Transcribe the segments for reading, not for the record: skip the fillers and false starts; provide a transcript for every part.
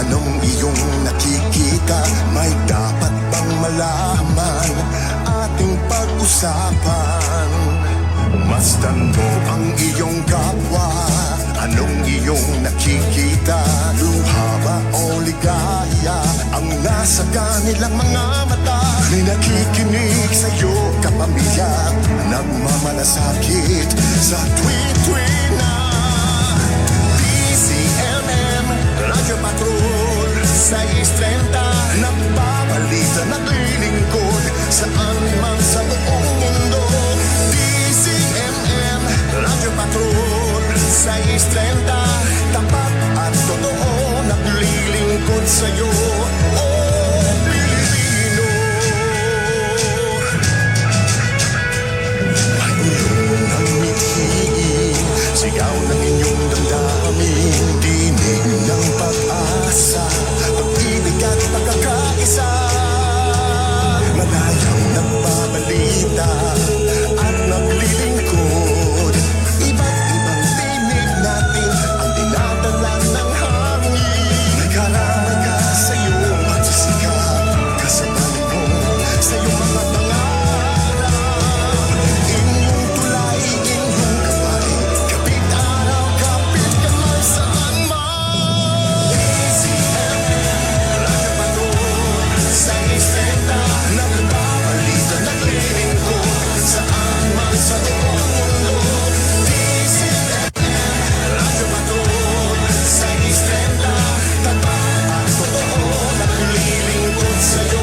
Anong iyong nakikita? May dapat bang malaman? Ating pag-usapan. Masdan mo ang iyong kapwa. Anong iyong nakikita? Luha ba o ligaya ang nasa kanilang mga mata? May nakikinig sa'yo kapamilya, nagmamalasakit sa tweet-tweet na DZMM Radyo Patrol sa 6:30. Nagbabalita, naglilingkod saan man sa buong mundo. DZMM Radyo Patrol sa 6:30. Tapat at totoo, naglilingkod sa'yo. Oh, Pilipino. Mayroon ang mithiin, sigaw ng inyong damdamin. Dinig ng pag-asa, pag-ibig at pagkakaisa. Malayang nagbabalita at naglilingkod. Iba't ibang tinig natin ang dinadala ng hangin. May karamay ka sa'yo at sisikap, kasabay mo sa'yo mga pangarap. Inyong tulay, inyong kamay, kapit araw, kapit kamay saan man. DZMM Radyo Patrol sa 6:30. Nagbabalita, naglilingkod saan man sa buong mundo. DZMM Radyo Patrol sa 6:30. Tapat at totoo, naglilingkod sa'yo.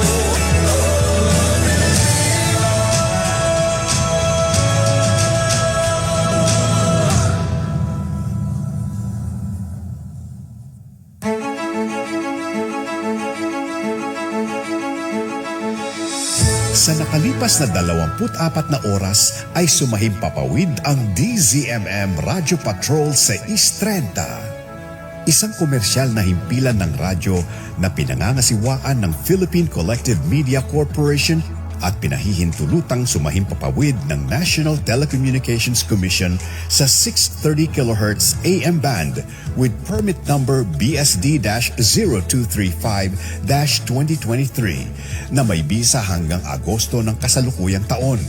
Sa nakalipas na 24 na oras ay sumahimpapawid ang DZMM Radyo Patrol sa East 30. Isang komersyal na himpilan ng radyo na pinangangasiwaan ng Philippine Collective Media Corporation at pinahihintulutang sumahimpapawid ng National Telecommunications Commission sa 630 kHz AM band with permit number BSD-0235-2023 na may bisa hanggang Agosto ng kasalukuyang taon.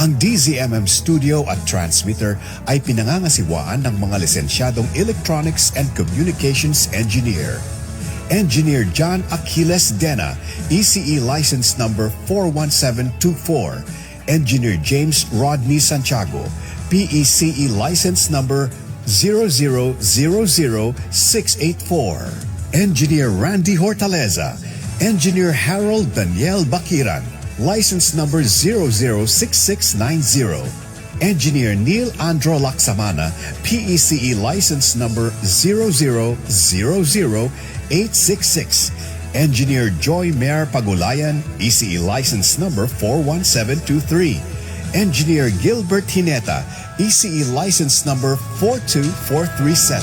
Ang DZMM studio at transmitter ay pinangangasiwaan ng mga lisensyadong Electronics and Communications Engineer. Engineer John Aquiles Dena, ECE license number 41724. Engineer James Rodney Santiago, PECE license number 0000684. Engineer Randy Hortaleza, Engineer Harold Daniel Bakiran, license number 006690. Engineer Neil Andro Laksamana, PECE license number 0000866. Engineer Joy Mayor Pagulayan, ECE license number 41723. Engineer Gilbert Hineta, ECE license number 42437.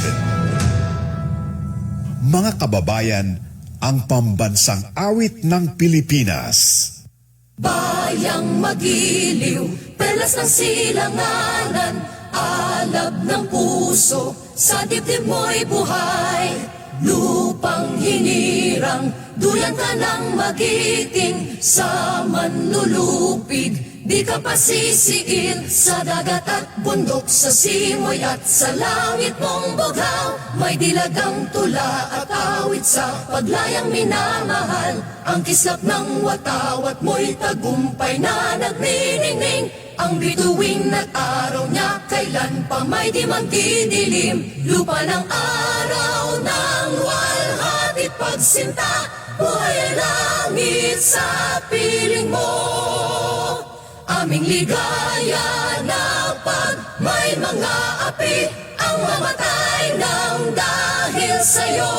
Mga kababayan, ang pambansang awit ng Pilipinas. Bayang magiliw, pelas ng silanganan, alab ng puso, sa dibdib mo'y buhay. Lupang hinirang, duyan ka ng magiting, sa manlulupig, di ka pasisiil. Sa dagat at bundok, sa simoy at sa langit mong bughaw, may dilagang tula at awit sa paglayang minamahal. Ang kislap ng watawat mo'y tagumpay na nagniningning. Ang bituin at araw niya kailan pa may di magdidilim. Lupa ng araw ng walhati pagsinta, buhay langit sa piling mo. Aming ligaya na pag may mga api ang mamatay ng dahil sa'yo.